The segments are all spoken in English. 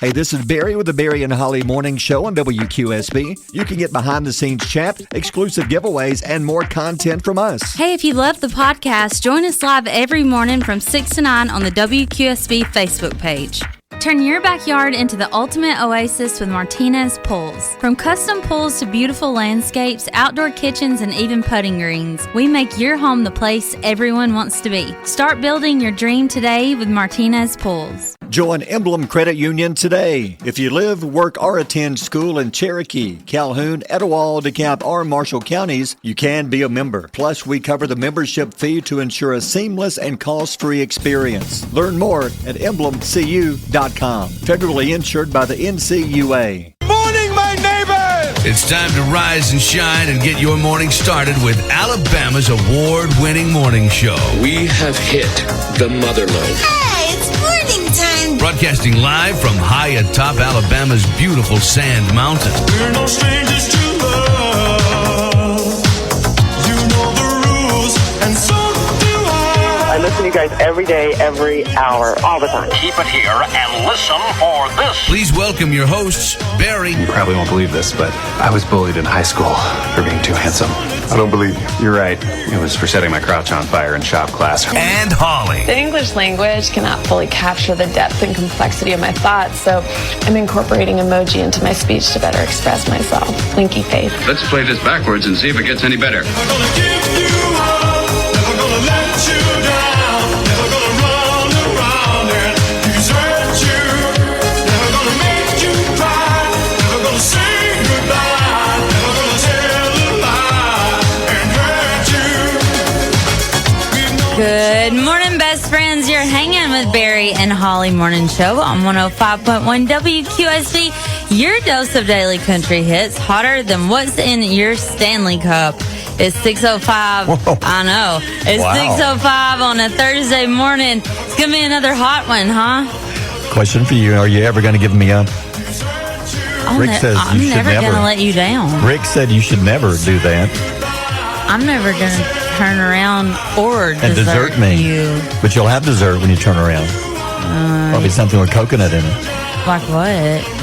Hey, this is Barry with the Barry and Holly Morning Show on WQSB. You can get behind-the-scenes chat, exclusive giveaways, and more content from us. Hey, if you love the podcast, join us live every morning from 6 to 9 on the WQSB Facebook page. Turn your backyard into the ultimate oasis with Martinez Pools. From custom pools to beautiful landscapes, outdoor kitchens, and even putting greens, we make your home the place everyone wants to be. Start building your dream today with Martinez Pools. Join Emblem Credit Union today. If you live, work, or attend school in Cherokee, Calhoun, Etowah, DeKalb, or Marshall counties, you can be a member. Plus, we cover the membership fee to ensure a seamless and cost-free experience. Learn more at emblemcu.com. Federally insured by the NCUA. Morning, my neighbors! It's time to rise and shine and get your morning started with Alabama's award-winning morning show. We have hit the motherlode. Hey, it's morning time. Broadcasting live from high atop Alabama's beautiful Sand Mountain. We're no strangers to love. You know the rules, and so do I. I listen to you guys every day, every hour, all the time. Keep it here and listen for this. Please welcome your hosts, Barry. You probably won't believe this, but I was bullied in high school for being too handsome. I don't believe you. You're right. It was for setting my crotch on fire in shop class. And Holly. The English language cannot fully capture the depth and complexity of my thoughts, so I'm incorporating emoji into my speech to better express myself. Winky face. Let's play this backwards and see if it gets any better. Never gonna give you up, never gonna let you down, never gonna run around and desert you, never gonna make you cry, never gonna say goodbye, never gonna tell a lie and hurt you. Good morning, best friends. You're hanging with Barry and Holly Morning Show on 105.1 WQSB. Your dose of daily country hits, hotter than what's in your Stanley Cup. It's 6:05. Whoa. I know. It's Wow. 6:05 on a Thursday morning. It's going to be another hot one, huh? Question for you. Are you ever going to give me up? Rick says you I'm should never going to never. let you down. Rick said you should never do that. I'm never going to turn around or And desert me. you. But you'll have dessert when you turn around. Probably something with coconut in it. Like what?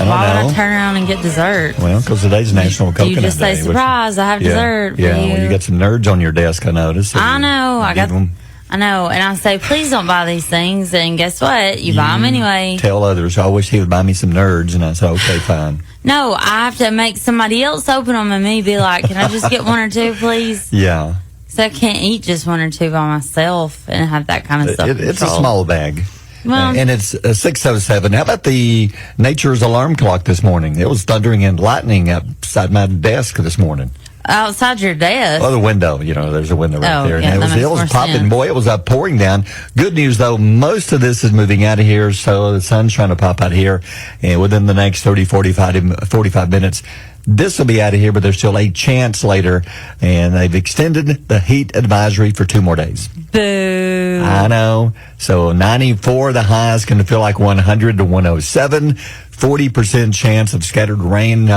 Why would know. I turn around and get dessert? Well, because today's National Coconut Day. You just say, which- surprise, I have dessert for Yeah, you. well, you got some nerds on your desk, I noticed. So I know. you give them. I know. And I say, please don't buy these things. And guess what? You buy them anyway. Tell others, I wish he would buy me some nerds. And I said, okay, fine. No, I have to make somebody else open them and me be like, can I just get one or two, please? Yeah. So I can't eat just one or two by myself and have that kind of stuff. It's a small bag. Well, And it's 6:07. How about the nature's alarm clock this morning? It was thundering and lightning outside my desk this morning. outside your desk. Oh, the window. You know, there's a window right there. Yeah, And it was more popping. sense. Boy, it was pouring down. Good news, though. Most of this is moving out of here, so the sun's trying to pop out here. And within the next 30, 45 minutes, this will be out of here, but there's still a chance later. And they've extended the heat advisory for 2 more days. Boo. I know. So 94, the high is going to feel like 100 to 107. 40% chance of scattered rain,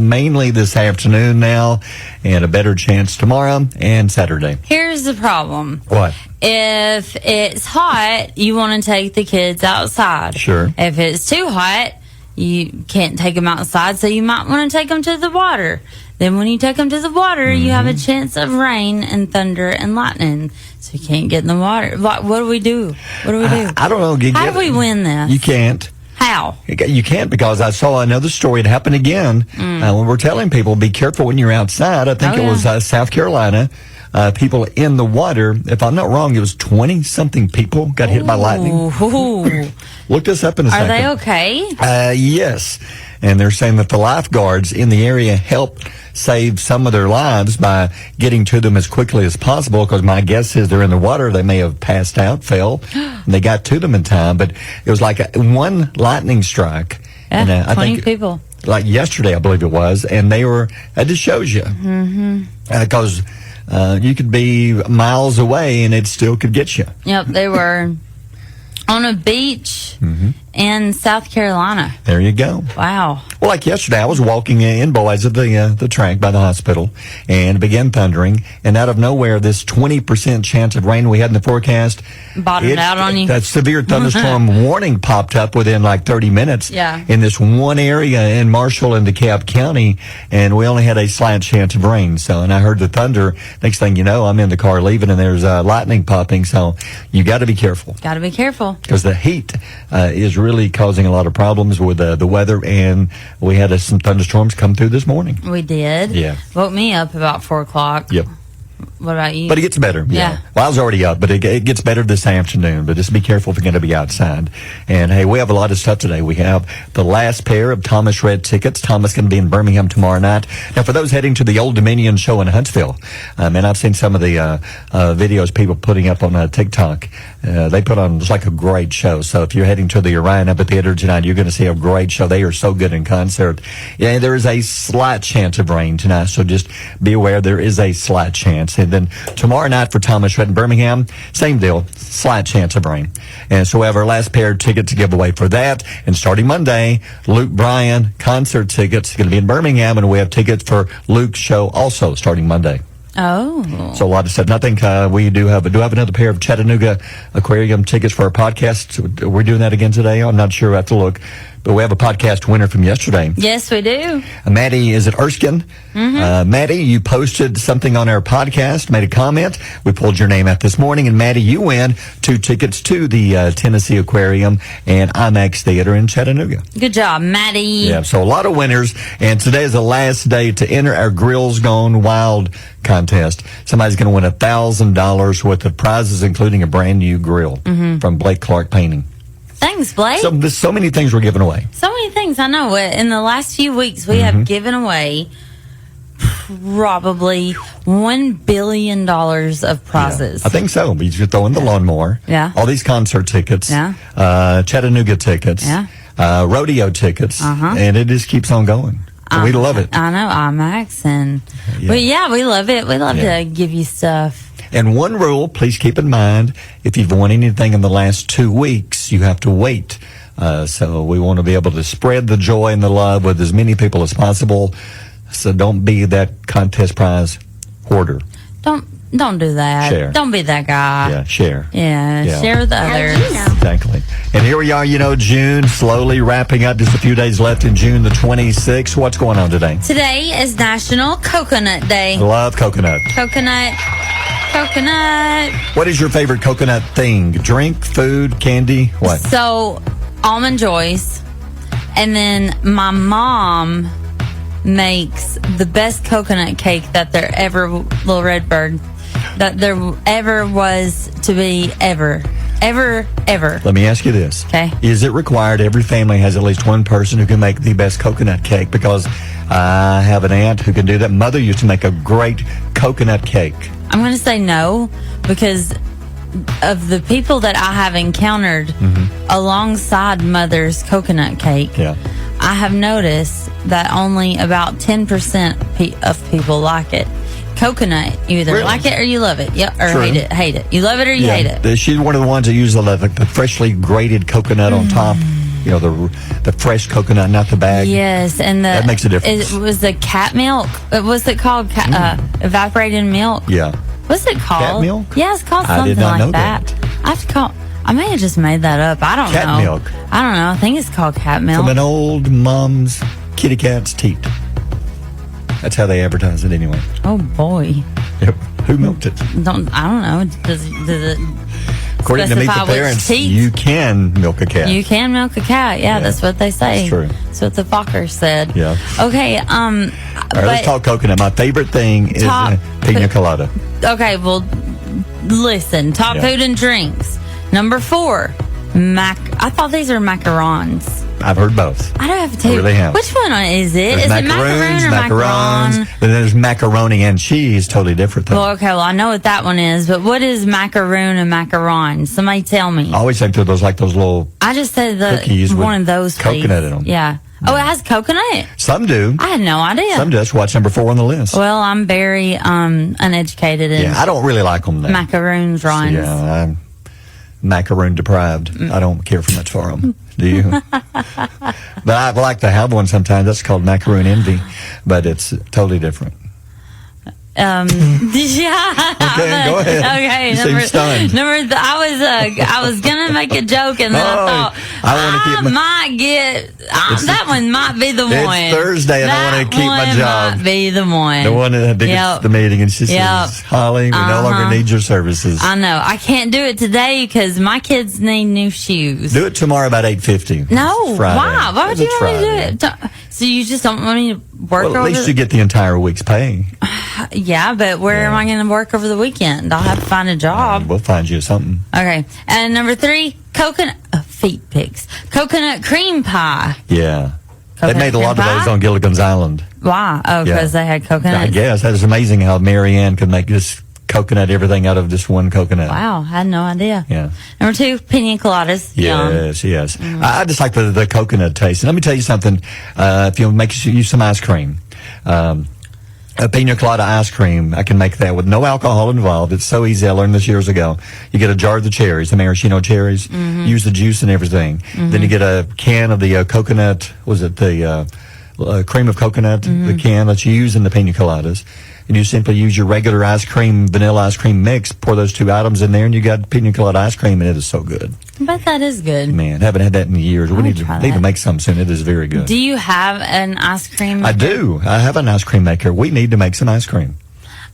mainly this afternoon now, and a better chance tomorrow and Saturday. Here's the problem. What? If it's hot, you want to take the kids outside. Sure. If it's too hot, you can't take them outside, so you might want to take them to the water. Then when you take them to the water, you have a chance of rain and thunder and lightning. So you can't get in the water. What do we do? What do we do? I don't know. How do we win this? You can't. How? You can't, because I saw another story. It happened again when we're telling people, be careful when you're outside. I think it was South Carolina. People in the water. If I'm not wrong, it was 20-something people got hit by lightning. Ooh. Look this up in a Are second. they okay? Yes. And they're saying that the lifeguards in the area helped save some of their lives by getting to them as quickly as possible, because my guess is they're in the water. They may have passed out, fell, and they got to them in time. But it was like one lightning strike. Yeah, And, 20 people. Like yesterday, I believe it was. And they were, that just shows you. Because you could be miles away and it still could get you. Yep, they were on a beach in South Carolina. There you go. Wow. Well, like yesterday, I was walking in Boys at the track by the hospital, and it began thundering. And out of nowhere, this 20% chance of rain we had in the forecast Bottomed out on you. That severe thunderstorm warning popped up within like 30 minutes. Yeah. In this one area in Marshall and DeKalb County, and we only had a slight chance of rain. So, and I heard the thunder. Next thing you know, I'm in the car leaving, and there's lightning popping. So, you got to be careful. Got to be careful. Because the heat is really causing a lot of problems with the weather, and we had some thunderstorms come through this morning. We did. Yeah. Woke me up about 4 o'clock. Yep. What about you? But it gets better. Yeah. Well, I was already up, but it gets better this afternoon. But just be careful if you're going to be outside. And, hey, we have a lot of stuff today. We have the last pair of Thomas Red tickets. Thomas going to be in Birmingham tomorrow night. Now, for those heading to the Old Dominion show in Huntsville, and I've seen some of the videos people putting up on TikTok. They put on just like a great show. So if you're heading to the Orion Amphitheater tonight, you're going to see a great show. They are so good in concert. Yeah, there is a slight chance of rain tonight, so just be aware there is a slight chance. And then tomorrow night for Thomas Red in Birmingham, same deal, slight chance of rain. And so we have our last pair of tickets to give away for that. And starting Monday, Luke Bryan concert tickets going to be in Birmingham, and we have tickets for Luke's show also starting Monday. Oh. So a lot of stuff. And I think we do have another pair of Chattanooga Aquarium tickets for our podcast. We're doing that again today. I'm not sure. I have to look. But we have a podcast winner from yesterday. Yes, we do. Maddie, is it Erskine? Mm-hmm. Maddie, you posted something on our podcast, made a comment. We pulled your name out this morning. And Maddie, you win 2 tickets to the Tennessee Aquarium and IMAX Theater in Chattanooga. Good job, Maddie. Yeah, so a lot of winners. And today is the last day to enter our Grills Gone Wild contest. Somebody's going to win $1,000 worth of prizes, including a brand new grill from Blake Clark Painting. Thanks, Blake. So there's so many things we're giving away. So many things. I know. In the last few weeks, we have given away probably $1 billion of prizes. Yeah, I think so. We just throw in the lawnmower. Yeah. All these concert tickets. Yeah. Chattanooga tickets. Yeah. Rodeo tickets. And it just keeps on going. We love it. I know, IMAX. And we love it. We love to give you stuff. And one rule, please keep in mind, if you've won anything in the last 2 weeks, you have to wait. So we want to be able to spread the joy and the love with as many people as possible. So don't be that contest prize hoarder. Don't do that. Share. Don't be that guy. Yeah, share. Yeah. Share with others. Exactly. And here we are, June slowly wrapping up. Just a few days left in June the 26th. What's going on today? Today is National Coconut Day. I love coconut. Coconut. What is your favorite coconut thing? Drink, food, candy? What? So, Almond Joys. And then my mom makes the best coconut cake that there ever, Little Red Bird, that there ever was to be ever. Let me ask you this. Okay. Is it required every family has at least one person who can make the best coconut cake? Because I have an aunt who can do that. Mother used to make a great coconut cake. I'm going to say no, because of the people that I have encountered alongside Mother's coconut cake, I have noticed that only about 10% of people like it. Coconut, you either like it or you love it. Yep, or hate it. You love it or you hate it. She's one of the ones that uses the freshly grated coconut on top. The fresh coconut, not the bag. Yes, and that makes a difference. It was the cat milk. Was it called evaporated milk? Yeah. What's it called? Cat milk? Yeah, it's called something I did not know that. I have to call. I may have just made that up. I don't know. Cat milk. I don't know. I think it's called cat milk. From an old mom's kitty cat's teat. That's how they advertise it anyway. Oh boy. Yep. Who milked it? I don't know. Does it according to Meet the Parents, you can milk a cat. You can milk a cat. Yeah, that's what they say. That's true. That's what the Fokker said. Yeah. Okay. All right, let's talk coconut. My favorite thing is pina colada. Okay. Well, listen. Top food and drinks. Number 4, I thought these are macarons. I've heard both. I don't have to. I really have. Which one is it? There's is it macaroon or macaron? Then there's macaroni and cheese. Totally different, though. Well, okay. Well, I know what that one is, but what is macaroon and macaron? Somebody tell me. I always think they're those little. I just said cookies one with of those. Coconut in them. Yeah. Oh, it has coconut? Some do. I had no idea. Some do. That's what's number 4 on the list. Well, I'm very uneducated in I don't really like them. Macaroons runs. Yeah, macaroon deprived. I don't care for much for them. Do you? But I like to have one sometimes. That's called macaroon envy, but it's totally different. Yeah. Okay, go ahead. Okay, You seem stunned. I was gonna make a joke, and then I thought that one might be the one. It's Thursday, and I want to keep my job. That might be the one. The one that gets the meeting, and she says, "Holly, we no longer need your services." I know. I can't do it today because my kids need new shoes. Do it tomorrow about 8:50. No, Friday. why? Why would you It's want to do Friday. it? So you just don't want me to work Well, at over least you get the entire week's pay. Yeah, but where am I going to work over the weekend? I'll have to find a job. We'll find you something. Okay. And number 3, coconut feet pics. Coconut cream pie. Yeah. Coconut They made a lot of cream pie? those on Gilligan's Island. Why? Oh, because they had coconut. I guess. That is amazing how Mary Ann could make this coconut everything out of just one coconut. Wow, I had no idea. Yeah. Number 2, pina coladas. Yum. Yes. I just like the coconut taste. And let me tell you something. If you use some ice cream, a pina colada ice cream, I can make that with no alcohol involved. It's so easy. I learned this years ago. You get a jar of the cherries, the maraschino cherries, use the juice and everything. Then you get a can of the coconut, the cream of coconut, the can that you use in the pina coladas. And you simply use your regular ice cream, vanilla ice cream mix, pour those 2 items in there, and you got pina colada ice cream, and it is so good. I bet that is good. Man, haven't had that in years. We need to make some soon. It is very good. Do you have an ice cream maker? I do. I have an ice cream maker. We need to make some ice cream.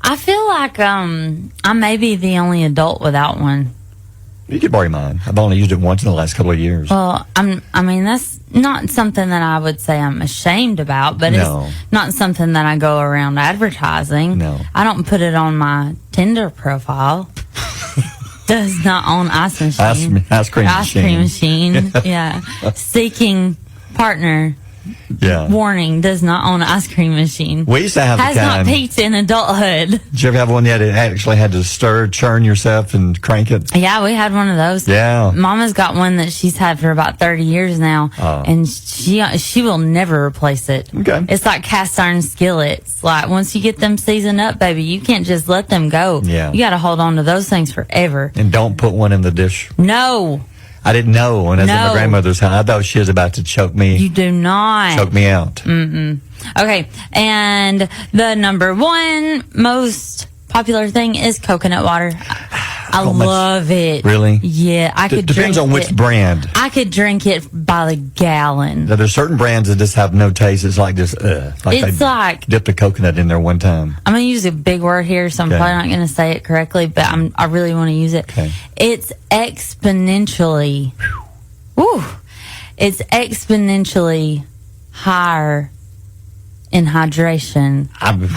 I feel like I may be the only adult without one. You could borrow mine. I've only used it once in the last couple of years. Well, that's not something that I would say I'm ashamed about, but No. it's not something that I go around advertising. No. I don't put it on my Tinder profile. Does not own ice machine. Ice cream machine. Yeah. Seeking partner. Yeah. Warning, does not own an ice cream machine. We used to have Has the not kind. peaked in adulthood. Did you ever have one that actually had to churn yourself and crank it? Yeah, we had one of those. Yeah. Mama's got one that she's had for about 30 years now, and she will never replace it. Okay. It's like cast iron skillets. Like, once you get them seasoned up, baby, you can't just let them go. Yeah. You got to hold on to those things forever. And don't put one in the dish. No, I didn't know when I was at No. my grandmother's house. I thought she was about to choke me. you do not. Choke me out. Okay, and the number 1 most popular thing is coconut water. I much? love it. Really? Yeah, I could Depends drink on which it. brand. I could drink it by the gallon. Now, there's certain brands that just have no taste. It's like just, like It's they like- dipped a coconut in there one time. I'm going to use a big word here, so I'm Okay. probably not going to say it correctly, but I really want to use it. Okay. It's exponentially, it's exponentially higher in hydration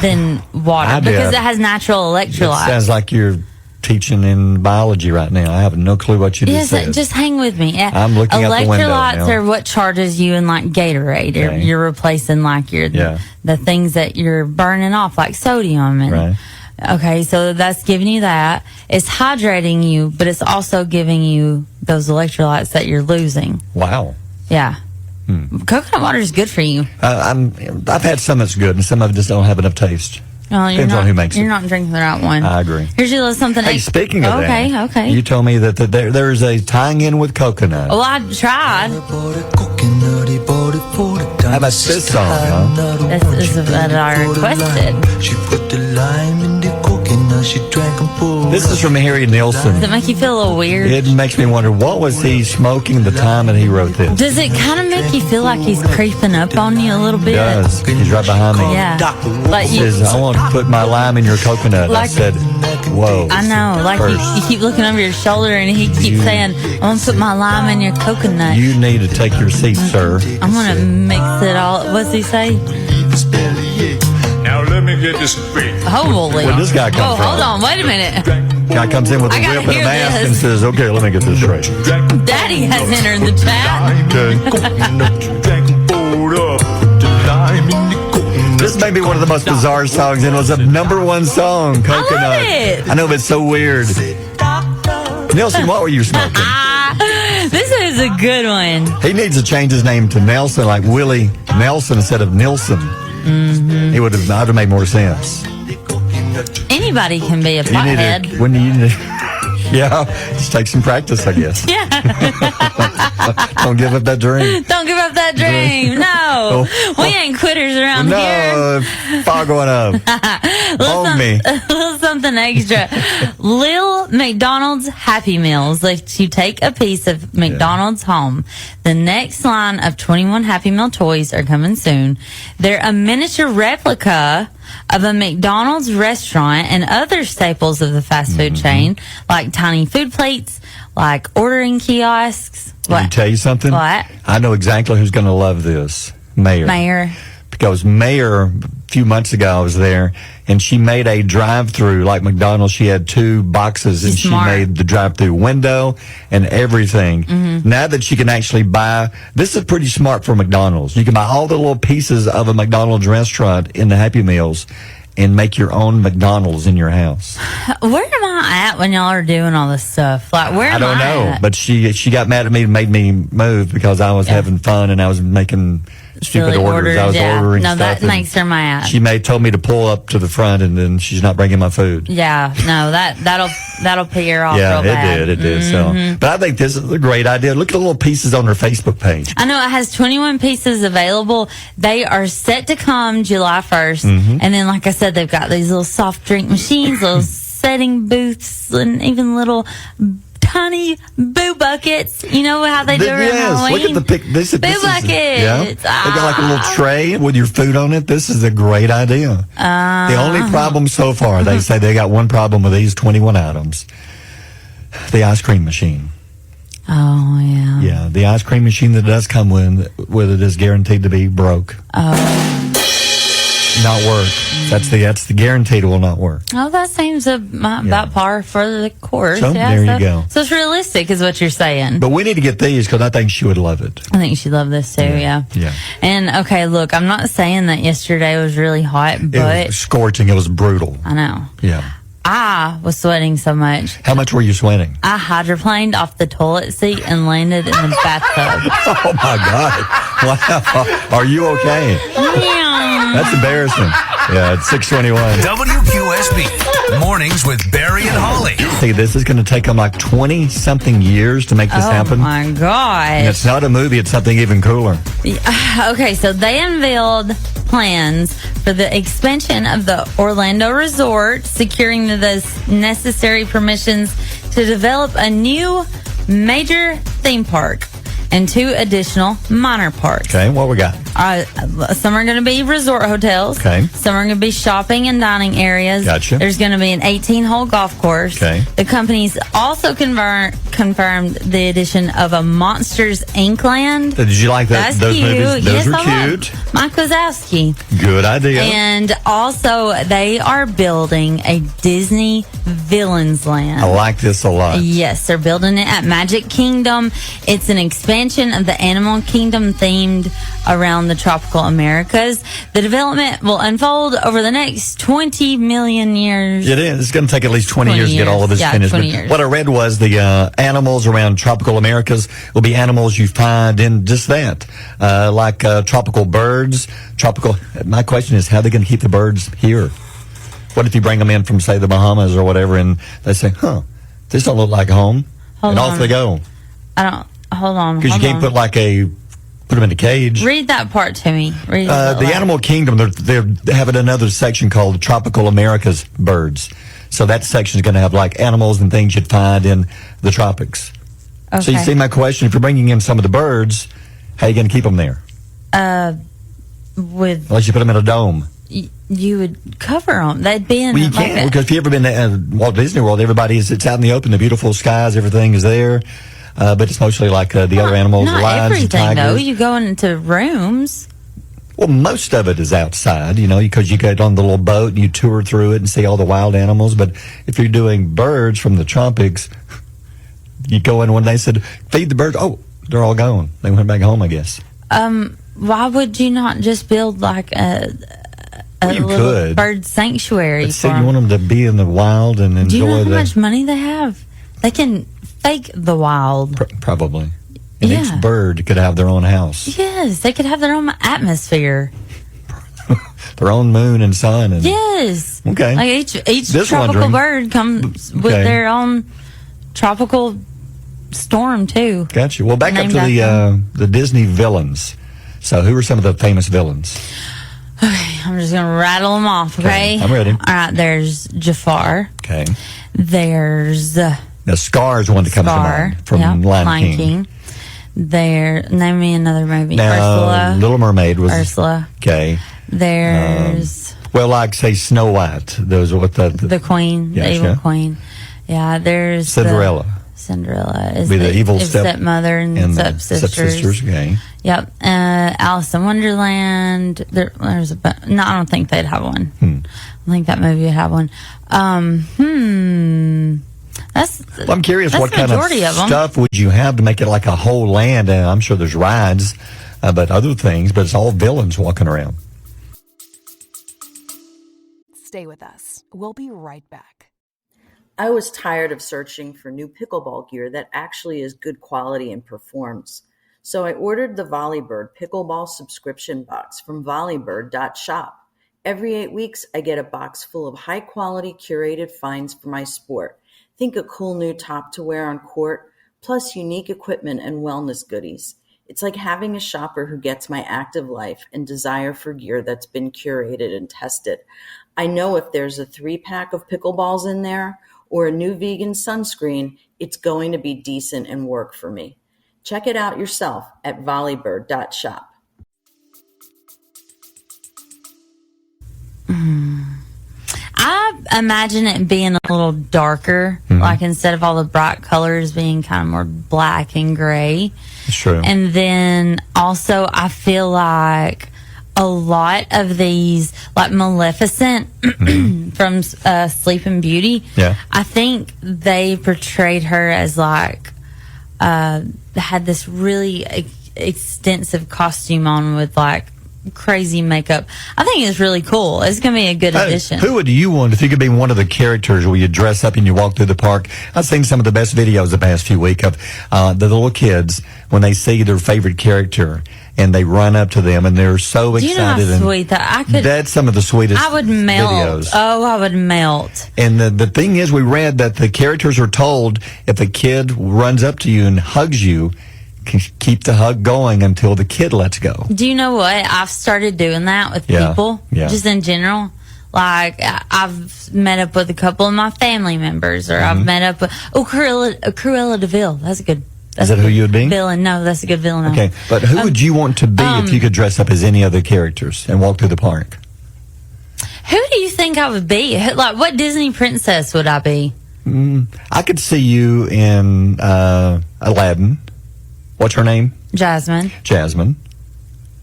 than water because it has natural It electrolytes. sounds like you're teaching in biology right now. I have no clue what you just Yes, said. just hang with me. I'm looking out the window Electrolytes now. are what charges you in like Gatorade. Okay. You're replacing like the things that you're burning off, like sodium. And, Right. Okay, so that's giving you that. It's hydrating you, but it's also giving you those electrolytes that you're losing. Wow. Yeah. Coconut water is good for you. I've had some that's good, and some of it just don't have enough taste. Well, you're Depends on not, who makes you're it. not drinking the right one. I agree. Here's your little something. Hey, speaking of okay, that, okay. you told me that there's a tying in with coconut. Well, I tried. How about this song, huh? This is what I requested. She put the lime in the coconut, she drank and poured. This is from Harry Nilsson. Does it make you feel a little weird? It makes me wonder, what was he smoking the time that he wrote this? Does it kind of make you feel like he's creeping up on you a little He bit? does. He's right behind me. Yeah. Like He you, says, I want to put my lime in your coconut. I Like- said, whoa. I know. Like you keep looking over your shoulder and he keeps saying, I want to put my lime in your coconut. You need to take your seat, sir. I'm going to mix it all. What's he say? Now let me get this straight. Holy. Where'd this guy come Oh, from? hold on. Wait a minute. Guy comes in with a I gotta whip and a hear mask this. and says, okay, let me get this straight. Daddy has entered the chat. This may be one of the most bizarre songs, and it was a #1 song, Coconut. it. I know, but it's so weird. Nelson, what were you smoking? This is a good one. He needs to change his name to Nelson, like Willie Nelson instead of Nilsson. Mm-hmm. He would have made more sense. Anybody can be a You need pothead. to, when you Yeah, just take some practice, I guess. Yeah. Don't give up that dream. Don't give up that dream. No. We ain't quitters around here. No, fog going up. Hold me. A little something extra. Lil McDonald's Happy Meals lets you take a piece of McDonald's home. The next line of 21 Happy Meal toys are coming soon. They're a miniature replica of a McDonald's restaurant and other staples of the fast food chain, like tiny food plates, like ordering kiosks. Let me tell you something? What? I know exactly who's going to love this. Mayor. Because Mayor, a few months ago, I was there, and she made a drive-through like McDonald's. She had 2 boxes, and she made the drive-through window and everything. Now that she can actually buy, this is pretty smart for McDonald's. You can buy all the little pieces of a McDonald's restaurant in the Happy Meals and make your own McDonald's in your house. Where am I at when y'all are doing all this stuff? Like, where am I don't know, at? but she got mad at me and made me move because I was having fun and I was making stupid Silly orders. I was ordering stuff. No, that makes her mad. She told me to pull up to the front, and then she's not bringing my food. Yeah, no, that'll pay her off Yeah, real bad. it did. So, but I think this is a great idea. Look at the little pieces on her Facebook page. I know it has 21 pieces available. They are set to come July 1st, and then, like I said, they've got these little soft drink machines, little setting booths, and even little tiny boo buckets. You know how they do around Halloween? Look at the pic. This boo buckets. Yeah. They got like a little tray with your food on it. This is a great idea. The only problem so far, they say they got one problem with these 21 items. The ice cream machine. Oh, yeah. Yeah, the ice cream machine that does come with it is guaranteed to be broke. Not work. That's the guaranteed it will not work. Oh, that seems about par for the course. So, there you go. So it's realistic is what you're saying. But we need to get these because I think she would love it. I think she'd love this too, yeah. And, okay, look, I'm not saying that yesterday was really hot, but... It was scorching. It was brutal. I know. Yeah. I was sweating so much. How much were you sweating? I hydroplaned off the toilet seat and landed in the bathtub. Oh, my God. Wow. Are you okay? Yeah. That's embarrassing. Yeah, it's 6:21. WQSB Mornings with Barry and Holly. See, this is going to take them like 20-something years to make this happen. Oh, my gosh. And it's not a movie. It's something even cooler. Okay, so they unveiled plans for the expansion of the Orlando Resort, securing the necessary permissions to develop a new major theme park and 2 additional minor parks. Okay, what we got? Some are going to be resort hotels. Okay. Some are going to be shopping and dining areas. Gotcha. There's going to be an 18-hole golf course. Okay. The company's also confirmed the addition of a Monsters Inc. land. Did you like that? That's those cute. movies? Those Yes, were I love cute. Mike Wazowski. Good idea. And also, they are building a Disney Villains Land. I like this a lot. Yes, they're building it at Magic Kingdom. It's an expansion of the Animal Kingdom themed around the tropical Americas. The development will unfold over the next 20 million years. It is. It's going to take at least 20 years to get all of this finished. 20 But years. what I read was the animals around tropical Americas will be animals you find in just that, like tropical birds. My question is, how are they going to keep the birds here? What if you bring them in from, say, the Bahamas or whatever, and they say, this don't look like home, and off they go. Hold on. Because you can't put them in a cage. Read that part to me. Read the Animal Kingdom, they're having another section called Tropical America's Birds. So that section is going to have like animals and things you'd find in the tropics. Okay. So you see my question, if you're bringing in some of the birds, how are you going to keep them there? Unless you put them in a dome. You would cover them. They'd be in. Well, you can't, because if you've ever been to Walt Disney World, it's out in the open, the beautiful skies, everything is there. But it's mostly like the other animals, not lions, everything, and tigers. though. You go into rooms. Well, most of it is outside, because you get on the little boat and you tour through it and see all the wild animals. But if you're doing birds from the tropics, you go in when they said, feed the birds. Oh, they're all gone. They went back home, I guess. Why would you not just build like a little bird sanctuary? But see, you want them to be in the wild and enjoy. Do you know how much money they have? They can fake the wild. Probably. And each bird could have their own house. Yes, they could have their own atmosphere. Their own moon and sun. And yes. Okay. Like each tropical bird comes with their own tropical storm too. Gotcha. Well, back up to the Disney villains. So, who are some of the famous villains? Okay, I'm just gonna rattle them off. Okay, I'm ready. All right, there's Jafar. Okay. There's Now, Scar is one that comes to mind from Lion King. Name me another movie. Now, Ursula. Little Mermaid was Ursula. Okay. There's well, like say Snow White. Those are what the queen, the evil queen. Yeah, there's Cinderella. Cinderella is the evil stepmother and stepsisters. Okay. Yep. Alice in Wonderland. There's no, I don't think they'd have one. I think that movie would have one. Well, I'm curious, what kind of stuff would you have to make it like a whole land? And I'm sure there's rides, but other things, but it's all villains walking around. Stay with us. We'll be right back. I was tired of searching for new pickleball gear that actually is good quality and performs. So I ordered the Volleybird Pickleball subscription box from volleybird.shop. Every 8 weeks, I get a box full of high-quality curated finds for my sport. Think a cool new top to wear on court, plus unique equipment and wellness goodies. It's like having a shopper who gets my active life and desire for gear that's been curated and tested. I know if there's a 3-pack of pickleballs in there or a new vegan sunscreen, it's going to be decent and work for me. Check it out yourself at volleybird.shop. I imagine it being a little darker, like instead of all the bright colors being kind of more black and gray. It's true. And then also I feel like a lot of these, like Maleficent from Sleeping Beauty, I think they portrayed her as like, had this really extensive costume on with like crazy makeup. I think it's really cool. It's going to be a good addition. Who would you want if you could be one of the characters where you dress up and you walk through the park? I've seen some of the best videos the past few weeks of the little kids when they see their favorite character and they run up to them and they're so excited. Do you know how sweet that that's some of the sweetest I would melt. videos. Oh, I would melt. And the thing is, we read that the characters are told if a kid runs up to you and hugs you, keep the hug going until the kid lets go. Do you know what? I've started doing that with people, just in general. Like, I've met up with a couple of my family members, or I've met up with Cruella de Vil. That's a good. Is that who you would be? Villain. No, that's a good villain. Okay, but who would you want to be if you could dress up as any other characters and walk through the park? Who do you think I would be? Like, what Disney princess would I be? I could see you in Aladdin. What's her name? Jasmine. Jasmine.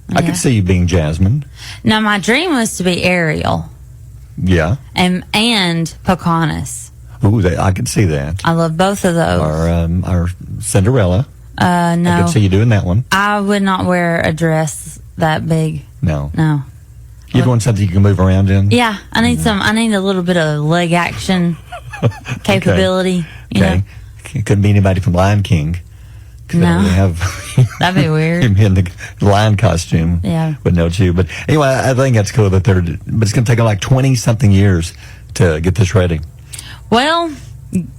Yeah. I could see you being Jasmine. Now, my dream was to be Ariel. Yeah. And Pocahontas. Ooh, I could see that. I love both of those. Or Cinderella. No. I could see you doing that one. I would not wear a dress that big. No. No. You'd want something you can move around in? Yeah. I need a little bit of leg action capability. You know? It couldn't be anybody from Lion King. No. That'd be weird. Him in the lion costume. Yeah. With no chew. But anyway, I think that's cool that but it's going to take like 20-something years to get this ready. Well,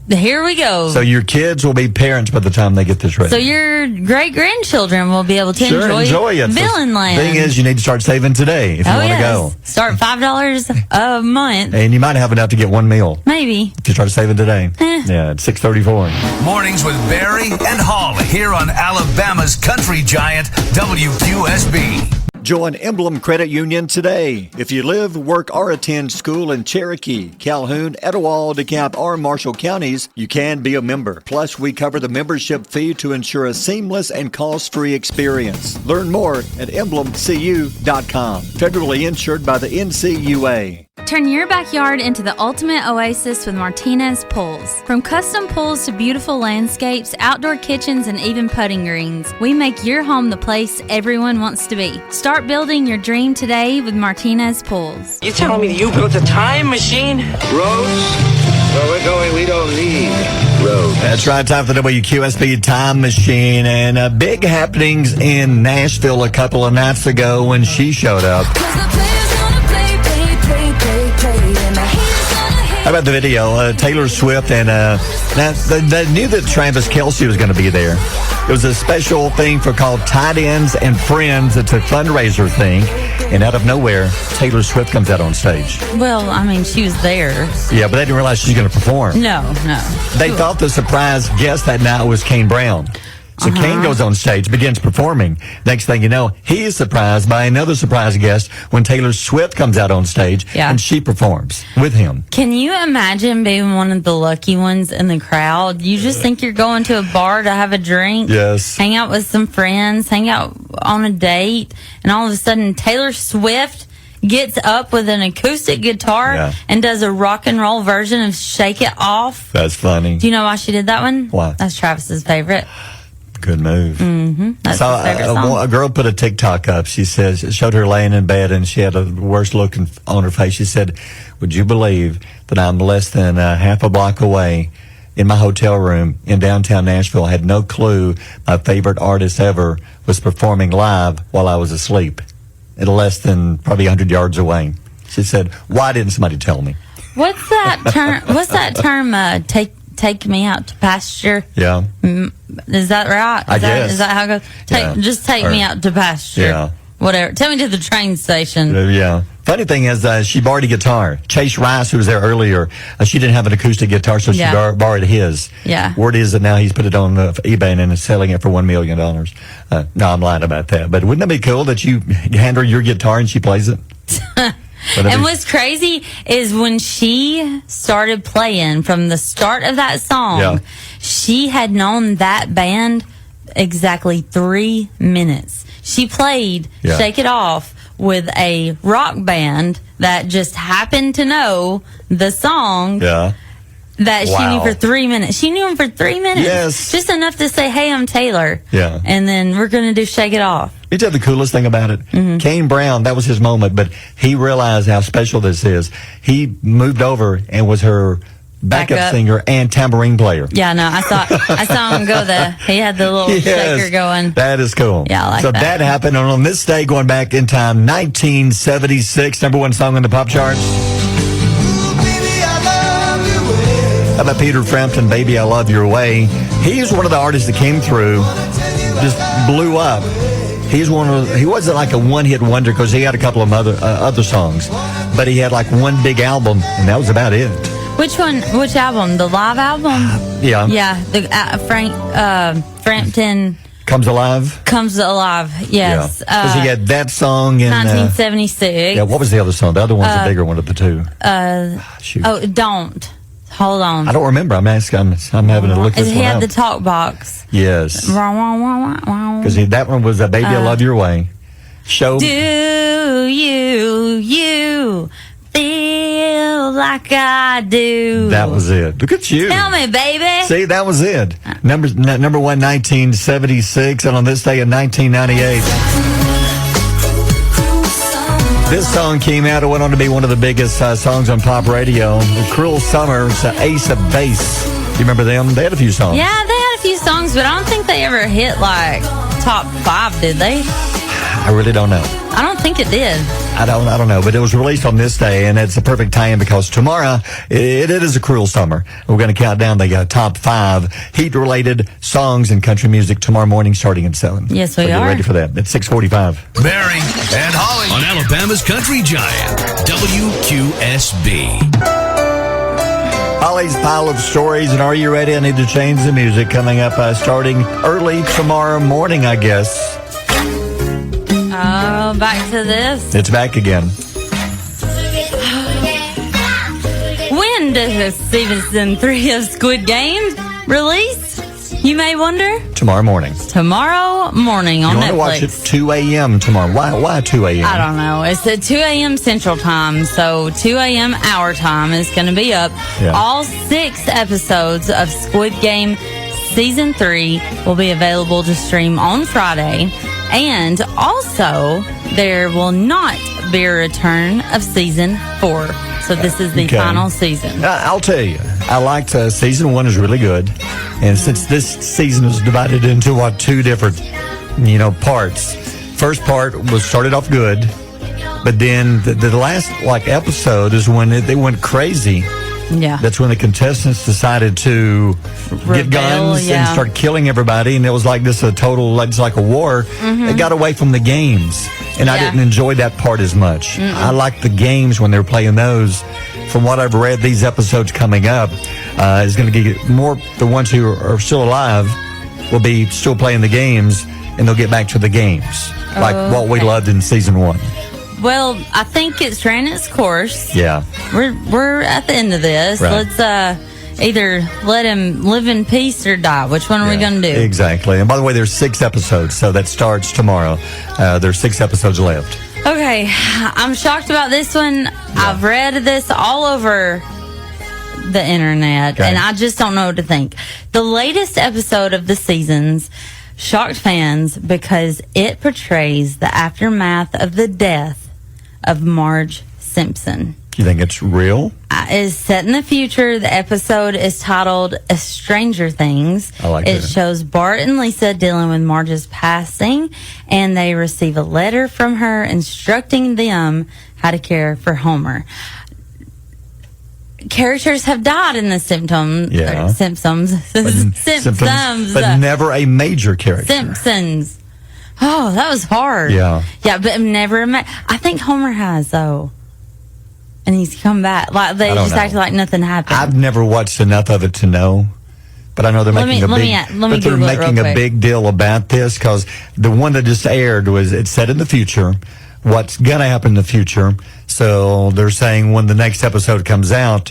here we go. So your kids will be parents by the time they get this ready. So your great-grandchildren will be able to enjoy it. Villain Land. The thing is, you need to start saving today if you want to go. Start $5 a month. And you might have enough to get one meal. Maybe. If you start saving today. Yeah, it's 6:34. Mornings with Barry and Holly here on Alabama's country giant, WQSB. Join Emblem Credit Union today. If you live, work, or attend school in Cherokee, Calhoun, Etowah, DeKalb, or Marshall counties, you can be a member. Plus, we cover the membership fee to ensure a seamless and cost-free experience. Learn more at emblemcu.com. Federally insured by the NCUA. Turn your backyard into the ultimate oasis with Martinez Pools. From custom pools to beautiful landscapes, outdoor kitchens, and even putting greens, we make your home the place everyone wants to be. Start building your dream today with Martinez Pools. You telling me you built a time machine? Roads? Where we're going, we don't need roads. That's right, time for the WQSB Time Machine. And big happenings in Nashville a couple of nights ago when she showed up. How about the video? Taylor Swift and now they knew that Travis Kelce was going to be there. It was a special thing called Tight Ends and Friends. It's a fundraiser thing, and out of nowhere, Taylor Swift comes out on stage. Well, I mean, she was there. Yeah, but they didn't realize she was going to perform. No. They thought the surprise guest that night was Kane Brown. So Kane goes on stage, begins performing. Next thing you know, he is surprised by another surprise guest when Taylor Swift comes out on stage and she performs with him. Can you imagine being one of the lucky ones in the crowd? You just think you're going to a bar to have a drink, hang out with some friends, hang out on a date, and all of a sudden Taylor Swift gets up with an acoustic guitar and does a rock and roll version of Shake It Off. That's funny. Do you know why she did that one? Why? That's Travis's favorite. Good move. That's So his favorite song. a girl put a TikTok up. She says, it showed her laying in bed and she had the worst look on her face. She said, would you believe that I'm less than half a block away in my hotel room in downtown Nashville? I had no clue my favorite artist ever was performing live while I was asleep at less than probably 100 yards away. She said, why didn't somebody tell me? What's that term? Take me out to pasture. Yeah. Is that right? I guess. Is that how it goes? Just take me out to pasture. Yeah. Whatever. Take me to the train station. Yeah. Funny thing is, she borrowed a guitar. Chase Rice, who was there earlier, she didn't have an acoustic guitar, so she borrowed his. Yeah. Word is that now he's put it on eBay and is selling it for $1 million. No, I'm lying about that. But wouldn't that be cool that you hand her your guitar and she plays it? And what's crazy is when she started playing from the start of that song, she had known that band exactly 3 minutes. She played Shake It Off with a rock band that just happened to know the song that she knew for 3 minutes. She knew him for 3 minutes. Yes. Just enough to say, hey, I'm Taylor. Yeah. And then we're going to do Shake It Off. You tell the coolest thing about it? Kane Brown, that was his moment, but he realized how special this is. He moved over and was her backup singer and tambourine player. Yeah, no, I saw him go there. He had the little shaker going. That is cool. Yeah, I like so that. So that happened on this day, going back in time, 1976, #1 song on the pop charts. How about Peter Frampton, Baby, I Love Your Way? He's one of the artists that came through, just blew up. He wasn't like a one-hit wonder because he had a couple of other songs, but he had like one big album, and that was about it. Which one? Which album? The live album? Yeah. Yeah. The Frampton Comes Alive. Yes. Because he had that song in 1976. Yeah. What was the other song? The other one's the bigger one of the two. Shoot. Oh, don't. Hold on. I don't remember. I'm asking. I'm having to look this one up. He had the talk box. Yes. Because that one was Baby, I Love Your Way. Do you feel like I do? That was it. Look at you. Tell me, baby. See, that was it. Number 1, 1976, and on this day in 1998. This song came out. It went on to be one of the biggest songs on pop radio. The Cruel Summer, it's Ace of Base. You remember them? They had a few songs. Yeah, they had a few songs, but I don't think they ever hit like top 5, did they? I really don't know. I don't think it did. I don't know, but it was released on this day, and it's a perfect tie-in because tomorrow it is a cruel summer. We're going to count down the top 5 heat-related songs in country music tomorrow morning, starting at 7. Yes, we are. Get ready for that? It's 6:45. Barry and Holly on Alabama's Country Giant, WQSB. Holly's pile of stories, and are you ready? I need to change the music. Coming up, starting early tomorrow morning, I guess. Oh, back to this. It's back again. When does Season 3 of Squid Game release? You may wonder. Tomorrow morning. Tomorrow morning on Netflix. You want to watch it 2 a.m. tomorrow. Why 2 a.m.? I don't know. It's at 2 a.m. Central Time, so 2 a.m. our time is going to be up. Yeah. All 6 episodes of Squid Game Season 3 will be available to stream on Friday. And also, there will not be a return of Season 4. So this is the final season. I'll tell you, I liked Season 1 is really good. And since this season is divided into, 2 different, parts. First part started off good. But then the last, episode is when they went crazy. Yeah. That's when the contestants decided to get guns and start killing everybody, and it was like this it's like a war. It got away from the games, and I didn't enjoy that part as much. I like the games when they were playing those. From what I've read, these episodes coming up is going to get more. The ones who are still alive will be still playing the games, and they'll get back to the games, like what we loved in season 1. Well, I think it's ran its course. Yeah. We're at the end of this. Right. Let's either let him live in peace or die. Which one are we going to do? Exactly. And by the way, there's 6 episodes, so that starts tomorrow. There's 6 episodes left. Okay. I'm shocked about this one. I've read this all over the internet, and I just don't know what to think. The latest episode of the seasons shocked fans because it portrays the aftermath of the death of Marge Simpson. You think it's real? Is set in the future. The episode is titled Stranger Things. I like it. That. Shows Bart and Lisa dealing with Marge's passing, and they receive a letter from her instructing them how to care for Homer. Characters have died in the Simpsons. But never a major character. Simpsons. Oh, that was hard. Yeah. Yeah, but never. I think Homer has, though. And he's come back. Like they just acted like nothing happened. I've never watched enough of it to know. But I know they're making a big deal about this because the one that just aired it's set in the future. What's going to happen in the future. So they're saying when the next episode comes out,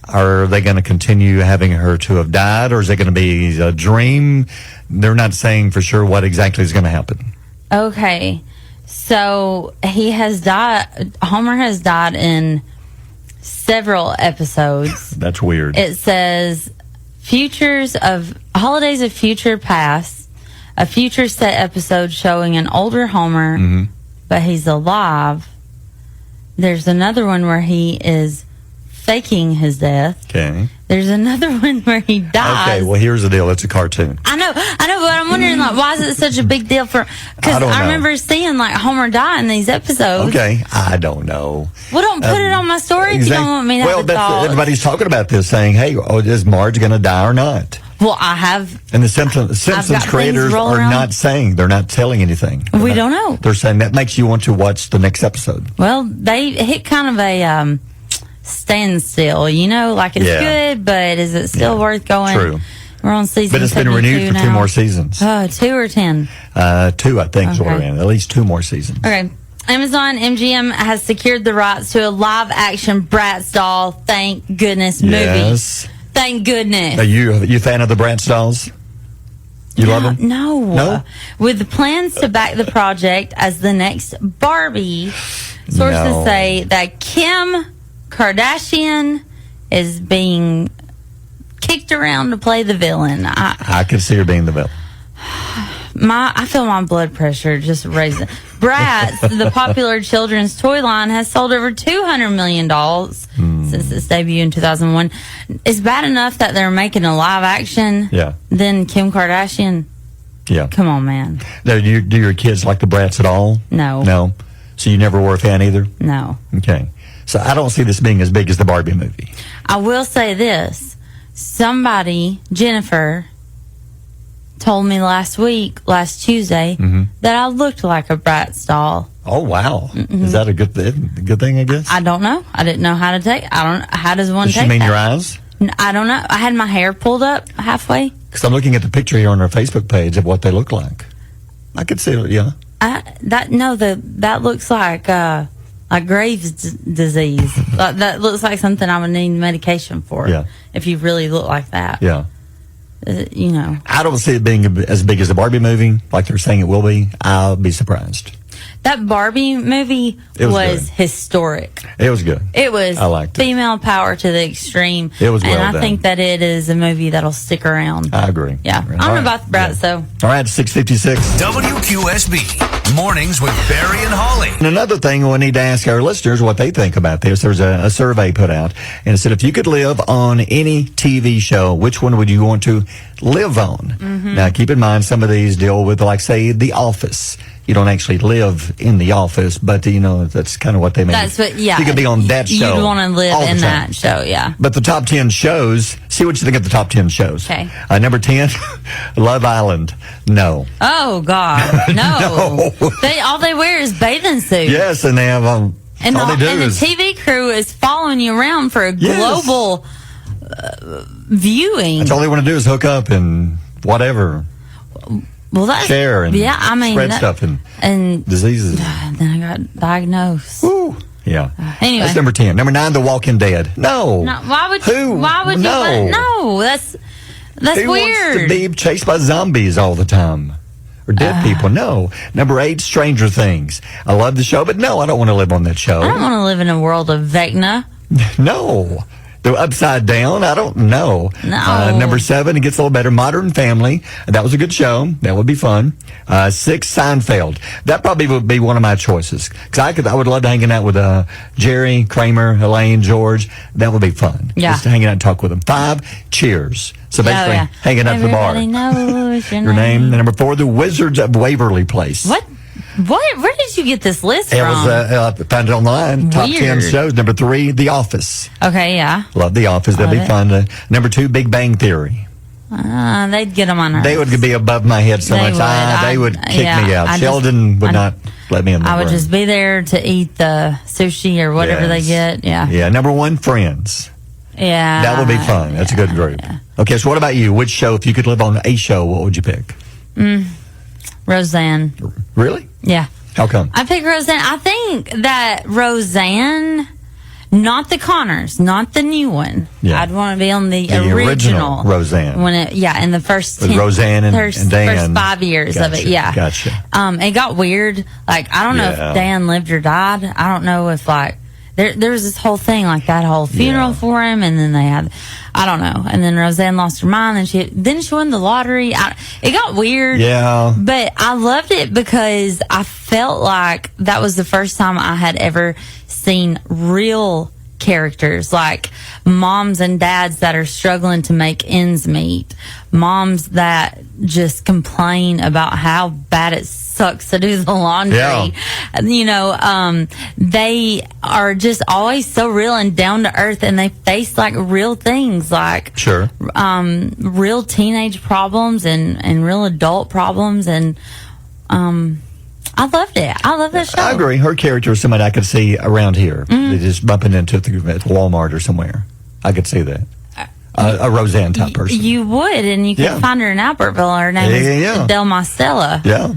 are they going to continue having her to have died, or is it going to be a dream? They're not saying for sure what exactly is going to happen. Okay. So he has died. Homer has died in several episodes. That's weird. It says Holidays of Future Past, a future set episode showing an older Homer, but he's alive. There's another one where he is faking his death. Okay. There's another one where he dies. Okay, well, here's the deal. It's a cartoon. I know, but I'm wondering, why is it such a big deal for... Because I remember seeing, Homer die in these episodes. Okay, I don't know. Well, don't put it on my story if you don't want me to have a thought. Everybody's talking about this, saying, hey, is Marge going to die or not? Well, I have... And the Simpsons creators are not saying, they're not telling anything. We don't know. They're saying that makes you want to watch the next episode. Well, they hit kind of a... standstill, it's good, but is it still worth going? True. We're on season 72 but it's been renewed for 2 more seasons. 2 or 10? 2, I think, is what we're in. At least 2 more seasons. Okay. Amazon MGM has secured the rights to a live-action Bratz doll, thank goodness, movie. Yes. Thank goodness. Are you a fan of the Bratz dolls? You love them? No. With plans to back the project as the next Barbie, sources say that Kim Kardashian is being kicked around to play the villain. I could see her being the villain. I feel my blood pressure just raising. Bratz, the popular children's toy line, has sold over $200 million since its debut in 2001. It's bad enough that they're making a live action. Yeah. Then Kim Kardashian. Yeah. Come on, man. Now, do your kids like the Bratz at all? No. No. So you never were a fan either? No. Okay. So I don't see this being as big as the Barbie movie. I will say this. Somebody, Jennifer, told me last Tuesday, that I looked like a Bratz doll. Oh, wow. Is that a good thing, I guess? I don't know. I didn't know how to take it. How does one take that? Does she mean your eyes? I don't know. I had my hair pulled up halfway. Because I'm looking at the picture here on our Facebook page of what they look like. I could see it, yeah. That looks like Graves' disease. That looks like something I would need medication for. Yeah. If you really look like that. Yeah. I don't see it being as big as the Barbie movie, like they're saying it will be. I'll be surprised. That Barbie movie was historic. It was good. It was. I liked it. Female power to the extreme. It was well done. And I think that it is a movie that'll stick around. I agree. Yeah. I don't know about the Bratz, though. All right, 6:56. WQSB. Mornings with Barry and Holly. And another thing, we need to ask our listeners what they think about this. There's a survey put out, and it said if you could live on any TV show, which one would you want to live on? Now, keep in mind, some of these deal with, like, say, The Office. you don't actually live in the office, but that's kind of what they made. That's what, yeah. You could be on that show. You'd want to all live the in time. that show, yeah. But the top 10 shows, see what you think of the top 10 shows. Okay. Number 10, Love Island. No. Oh, God. No. No. All they wear is bathing suits. Yes, and they have And, all they do the is TV crew is following you around for a global viewing. that's all they want to do is hook up and whatever. Well, that's, share and spread stuff and diseases. Then I got diagnosed. Woo. Yeah. Anyway. That's number 10. Number 9, The Walking Dead. No. Why would you? Why would No. you? No. That's Who weird. wants to be chased by zombies all the time? Or dead people? No. Number 8, Stranger Things. I love the show, but no, I don't want to live on that show. I don't want to live in a world of Vecna. No. The Upside Down, I don't know. No. Number 7, it gets a little better. Modern Family. That was a good show. That would be fun. 6, Seinfeld. That probably would be one of my choices. Because I would love hanging out with Jerry, Kramer, Elaine, George. That would be fun. Yeah. Just hanging out and talk with them. 5, Cheers. So basically, hanging out at the bar. Everybody knows your name. And number 4, The Wizards of Waverly Place. What? Where did you get this list It from? was, I found it online. Top 10 Weird. shows. Number 3, The Office. Okay, yeah. Love The Office. That'd be fun. Number 2, Big Bang Theory. They'd get them on her. They would be above my head so much. They would kick me out. Sheldon would not let me in the room. I would just be there to eat the sushi or whatever they get. Yeah. Yeah. Number 1, Friends. Yeah. That would be fun. That's a good group. Yeah. Okay, so what about you? Which show, if you could live on a show, what would you pick? Roseanne. Really? Yeah. How come? I pick Roseanne. I think that Roseanne, not the Connors, not the new one. Yeah. I'd want to be on the original Roseanne. When in the first With 10, Roseanne and first Dan. 5 years of it. Yeah. Gotcha. It got weird. Like, I don't know if Dan lived or died. I don't know if there was this whole thing, like that whole funeral for him, and then they had, I don't know, and then Roseanne lost her mind, and she won the lottery. It got weird. Yeah. But I loved it because I felt like that was the first time I had ever seen real characters, like moms and dads that are struggling to make ends meet, moms that just complain about how bad it sucks to do the laundry. Yeah. They are just always so real and down to earth, and they face like real things, like real teenage problems and real adult problems, and I loved it. I love that show. I agree. Her character is somebody I could see around here. They just bumping into at the Walmart or somewhere. I could see that. A Roseanne type person. You would, and you could find her in Albertville. Her name is Del Mastella. Yeah.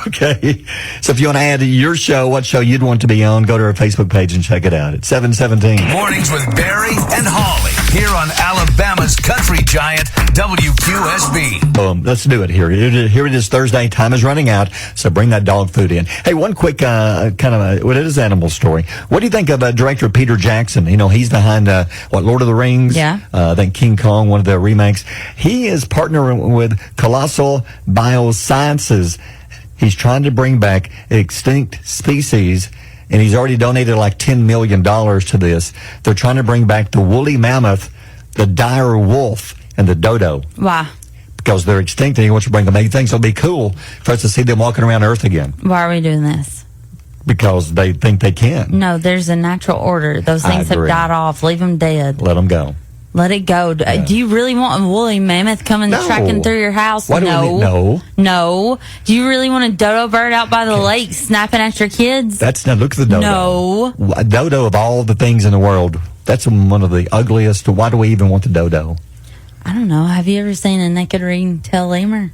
Okay. So if you want to add to your show, what show you'd want to be on, go to our Facebook page and check it out. It's 7:17. Mornings with Barry and Holly here on Alabama's country giant WQSB. Let's do it here. Here it is Thursday. Time is running out, so bring that dog food in. Hey, one quick it is animal story. What do you think of director Peter Jackson? He's behind Lord of the Rings? Yeah. I think King Kong, one of the remakes. He is partnering with Colossal Biosciences. He's trying to bring back extinct species, and he's already donated like $10 million to this. They're trying to bring back the woolly mammoth, the dire wolf, and the dodo. Why? Because they're extinct, and he wants to bring them back. He thinks it'll be cool for us to see them walking around Earth again. Why are we doing this? Because they think they can. No, there's a natural order. Those things have died off. Leave them dead. Let them go. Let it go. Yeah. Do you really want a woolly mammoth coming tracking through your house? Why do we need, no. No. Do you really want a dodo bird out by the lake snapping at your kids? Look at the dodo. No. A dodo, of all the things in the world, that's one of the ugliest. Why do we even want the dodo? I don't know. Have you ever seen a naked ring-tailed lemur?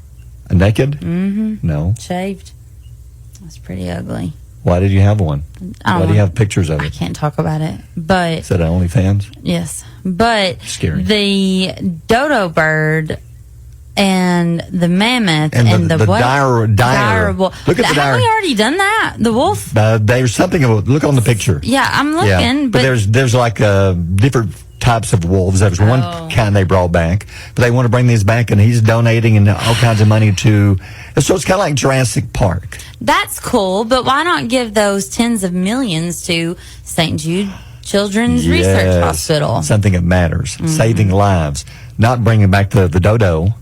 A naked? Mm-hmm. No. Shaved. That's pretty ugly. Why did you have one? Why do you have pictures of it? I can't talk about it. But is that OnlyFans? Yes. But scary. The dodo bird and the mammoth and the what? Dire wolf. Look at the dire. Have we already done that? The wolf? There's something. Look on the picture. Yeah, I'm looking. Yeah. But there's like different types of wolves. There's one kind they brought back, but they want to bring these back, and he's donating and all kinds of money to. So it's kind of like Jurassic Park. That's cool, but why not give those tens of millions to St. Jude Children's Research Hospital? Something that matters, saving lives, not bringing back the dodo.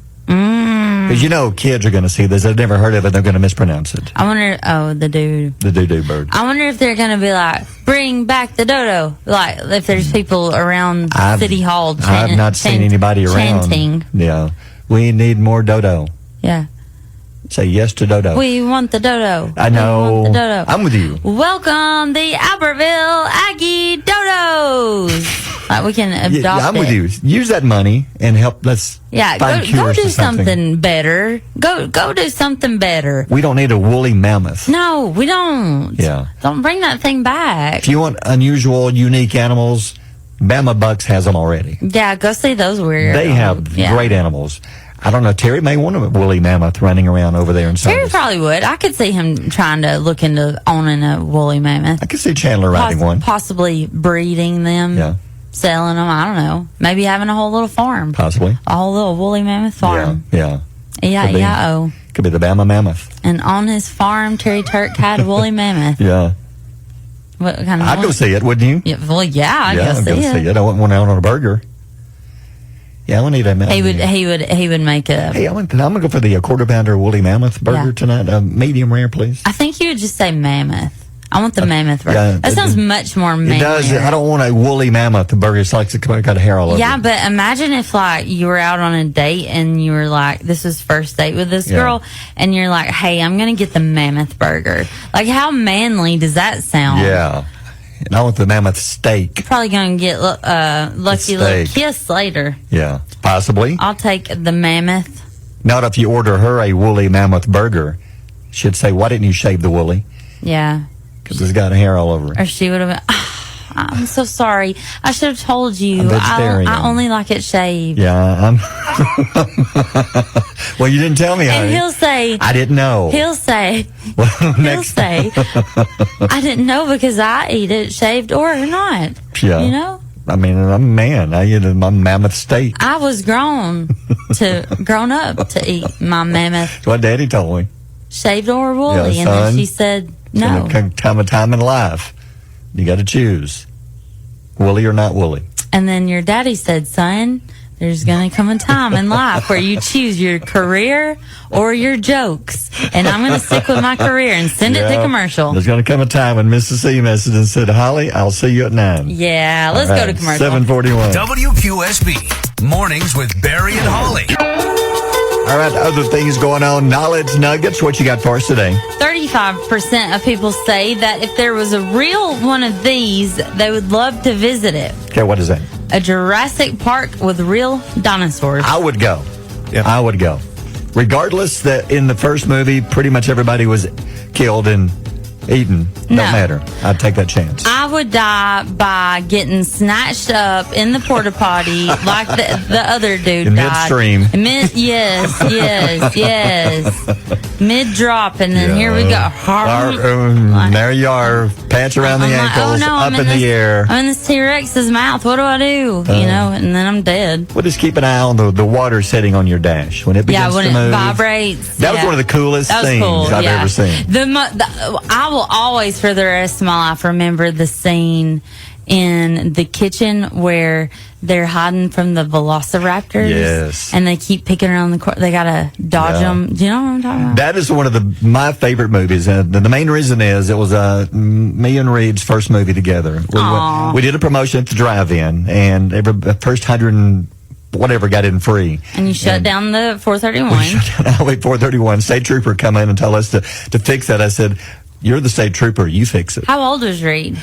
Because kids are going to see this. They've never heard of it. They're going to mispronounce it. I wonder, the dude. The doo-doo bird. I wonder if they're going to be like, bring back the dodo. Like, if there's people around City Hall I've not seen anybody around. Chanting. Yeah. We need more dodo. Yeah. Say yes to dodo. We want the dodo. I know. We want the dodo. I'm with you. Welcome the Albertville Aggie Dodos. Like, we can adopt I'm with you. Use that money and help. Let's find cures go do to something better. Go do something better. We don't need a woolly mammoth. No, we don't. Yeah. Don't bring that thing back. If you want unusual, unique animals, Bama Bucks has them already. Yeah, go see those weird. They have great animals. I don't know. Terry may want a woolly mammoth running around over there in Terry probably would. I could see him trying to look into owning a woolly mammoth. I could see Chandler riding one. Possibly breeding them. Yeah. Selling them. I don't know. Maybe having a whole little farm. Possibly. A whole little woolly mammoth farm. Yeah. E-I-E-I-O. Could be the Bama Mammoth. And on his farm, Terry Turk had a woolly mammoth. Yeah. What kind of I'd go see it, wouldn't you? Yeah, well, I'd go see it. I want one out on a burger. Yeah, I want to eat that mammoth. He would make a... Hey, I'm going to go for the quarter pounder woolly mammoth burger tonight. Medium rare, please. I think you would just say mammoth. I want the mammoth burger. Yeah, that sounds much more manly. It does. I don't want a woolly mammoth burger. It's like it's got hair all over it. Yeah, but imagine if you were out on a date and you were like, this was first date with this girl, and you're like, hey, I'm going to get the mammoth burger. Like, how manly does that sound? Yeah. And I want the mammoth steak. You're probably going to get lucky little kiss later. Yeah, possibly. I'll take the mammoth. Not if you order her a woolly mammoth burger. She'd say, why didn't you shave the woolly? Yeah. Because it's got hair all over it. Or she would have been, I'm so sorry. I should have told you. I'm vegetarian. I only like it shaved. Yeah. Well, you didn't tell me. And he'll say, I didn't know. He'll say, I didn't know because I eat it shaved or not. Yeah. You know? I mean, I'm a man. I eat my mammoth steak. I was grown up to eat my mammoth. That's what Daddy told me. Shaved or woolly. Yeah, and then she said, no. There's come a time in life. You got to choose. Woolly or not woolly. And then your daddy said, son, there's going to come a time in life where you choose your career or your jokes. And I'm going to stick with my career and send it to commercial. There's going to come a time when Mrs. C messaged and said, Holly, I'll see you at 9. Yeah, let's go to commercial. 7:41. WQSB. Mornings with Barry and Holly. All right, other things going on. Knowledge Nuggets, what you got for us today? 35% of people say that if there was a real one of these, they would love to visit it. Okay, what is that? A Jurassic Park with real dinosaurs. I would go. Yeah. I would go. Regardless that in the first movie, pretty much everybody was killed and eaten. Don't matter. I'd take that chance. I would die by getting snatched up in the porta potty like the other dude died. Midstream. Yes. Mid drop, and then here we go. There you are, pants around the ankles, up in the air. I'm in this T-Rex's mouth. What do I do? And then I'm dead. Well, just keep an eye on the water setting on your dash when it begins to move. When it vibrates. That was one of the coolest things I've ever seen. I will always, for the rest of my life, remember the scene in the kitchen where they're hiding from the velociraptors. Yes. And they keep picking around the court. They got to dodge them. Do you know what I'm talking about? That is one of my favorite movies. And the main reason is it was me and Reed's first movie together. We did a promotion at the drive-in, and the first 100 and whatever got in free. And you shut down the 431. We shut down Highway 431. State trooper come in and tell us to fix that. I said, you're the state trooper. You fix it. How old was Reed?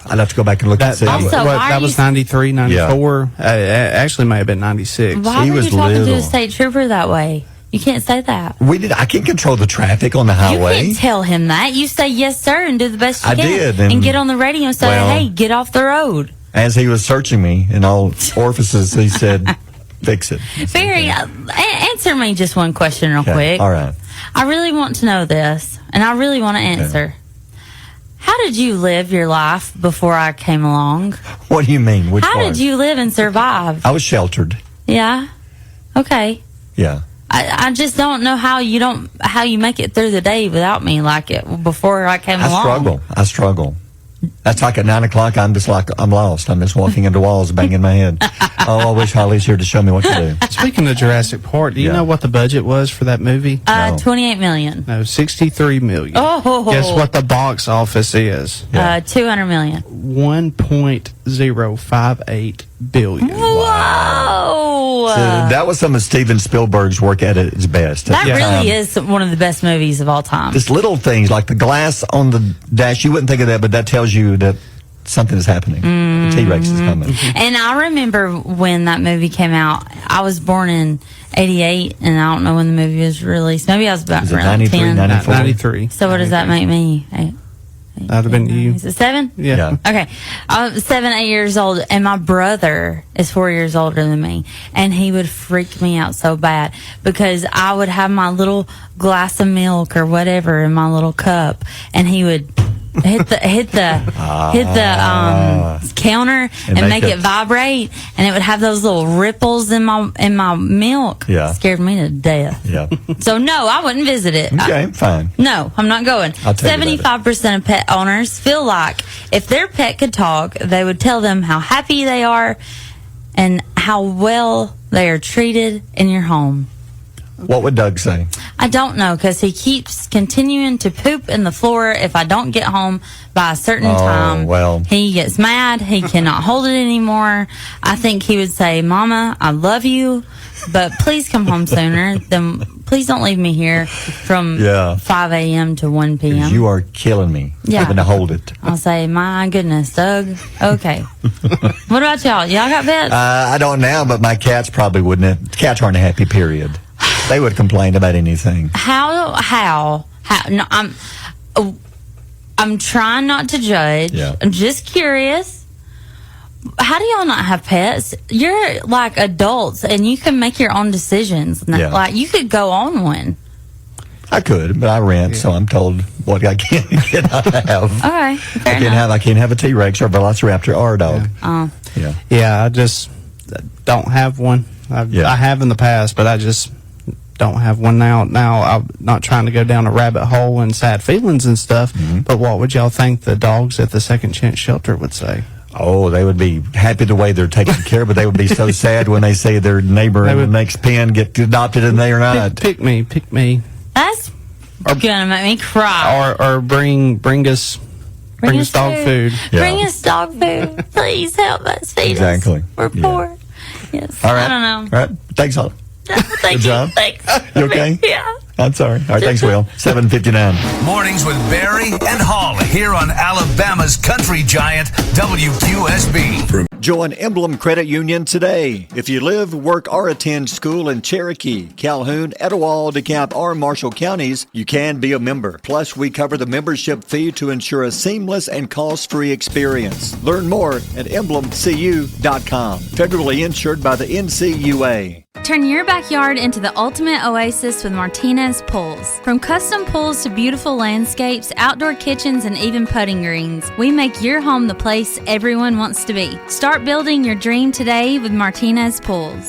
I'd have to go back and look and see. That was 93, 94. Actually, may have been 96. Why were you talking to a state trooper that way? You can't say that. I can't control the traffic on the highway. You can't tell him that. You say yes, sir, and do the best you can. I did. And get on the radio and say, hey, get off the road. As he was searching me in all orifices, he said, fix it. Barry, answer me just one question real quick. All right. I really want to know this, and I really want to answer. How did you live your life before I came along? What do you mean? Which How did you live and survive? I was sheltered. Yeah. Okay. Yeah. I just don't know how you make it through the day without me before I came along. I struggle. That's like at 9 o'clock. I'm just like, I'm lost. I'm just walking into walls, banging my head. Oh, I wish Holly's here to show me what to do. Speaking of Jurassic Park, do you know what the budget was for that movie? $28 million. No, $63 million. Oh. Guess what the box office is? $200 million. $1.058 billion. Whoa! So that was some of Steven Spielberg's work at its best. That really is one of the best movies of all time. Just little things like the glass on the dash, you wouldn't think of that, but that tells you that something is happening. The T-Rex is coming. And I remember when that movie came out, I was born in 88, and I don't know when the movie was released. Maybe I was about around 93, 10. 94? 93. So what does that make me? That would have been you. Is it 7? Yeah. Okay. I was 7, 8 years old, and my brother is 4 years older than me, and he would freak me out so bad because I would have my little glass of milk or whatever in my little cup, and he would hit the counter and make it vibrate, and it would have those little ripples in my milk. Yeah. Scared me to death. Yeah. So no, I wouldn't visit it. Okay, fine. No, I'm not going. I'll tell you about 75% of pet owners feel like if their pet could talk, they would tell them how happy they are and how well they are treated in your home. What would Doug say? I don't know, because he keeps continuing to poop in the floor if I don't get home by a certain time. Well. He gets mad. He cannot hold it anymore. I think he would say, Mama, I love you, but please come home sooner. Then please don't leave me here from 5 a.m. to 1 p.m. You are killing me. Yeah. Having to hold it. I'll say, my goodness, Doug. Okay. What about y'all? Y'all got pets? I don't now, but my cats probably wouldn't. Cats aren't happy, period. They would complain about anything. How? No, I'm trying not to judge. Yeah. I'm just curious. How do y'all not have pets? You're like adults, and you can make your own decisions. Yeah. Like you could go on one. I could, but I rent, so I'm told what I can and cannot have. Okay. I can't have a T-Rex or a Velociraptor or a dog. Yeah, I just don't have one. I have in the past, but I just don't have one now. Now, I'm not trying to go down a rabbit hole and sad feelings and stuff, but what would y'all think the dogs at the Second Chance Shelter would say? Oh, they would be happy the way they're taken care of, but they would be so sad when they see their neighbor in the next pen get adopted and they are not. Pick me. That's gonna make me cry. Or bring us dog food. Yeah. Bring us dog food. Please help us feed us. We're poor. Yes. All right. I don't know. All right. Thanks, Holly. Thank you. Job. Thanks. You okay? Yeah. I'm sorry. All right. Thanks, Will. 7:59. Mornings with Barry and Holly here on Alabama's country giant WQSB. Join Emblem Credit Union today. If you live, work, or attend school in Cherokee, Calhoun, Etowah, DeKalb, or Marshall counties, you can be a member. Plus, we cover the membership fee to ensure a seamless and cost-free experience. Learn more at emblemcu.com. Federally insured by the NCUA. Turn your backyard into the ultimate oasis with Martinez Pools. From custom pools to beautiful landscapes, outdoor kitchens, and even putting greens, we make your home the place everyone wants to be. Start building your dream today with Martinez Pools.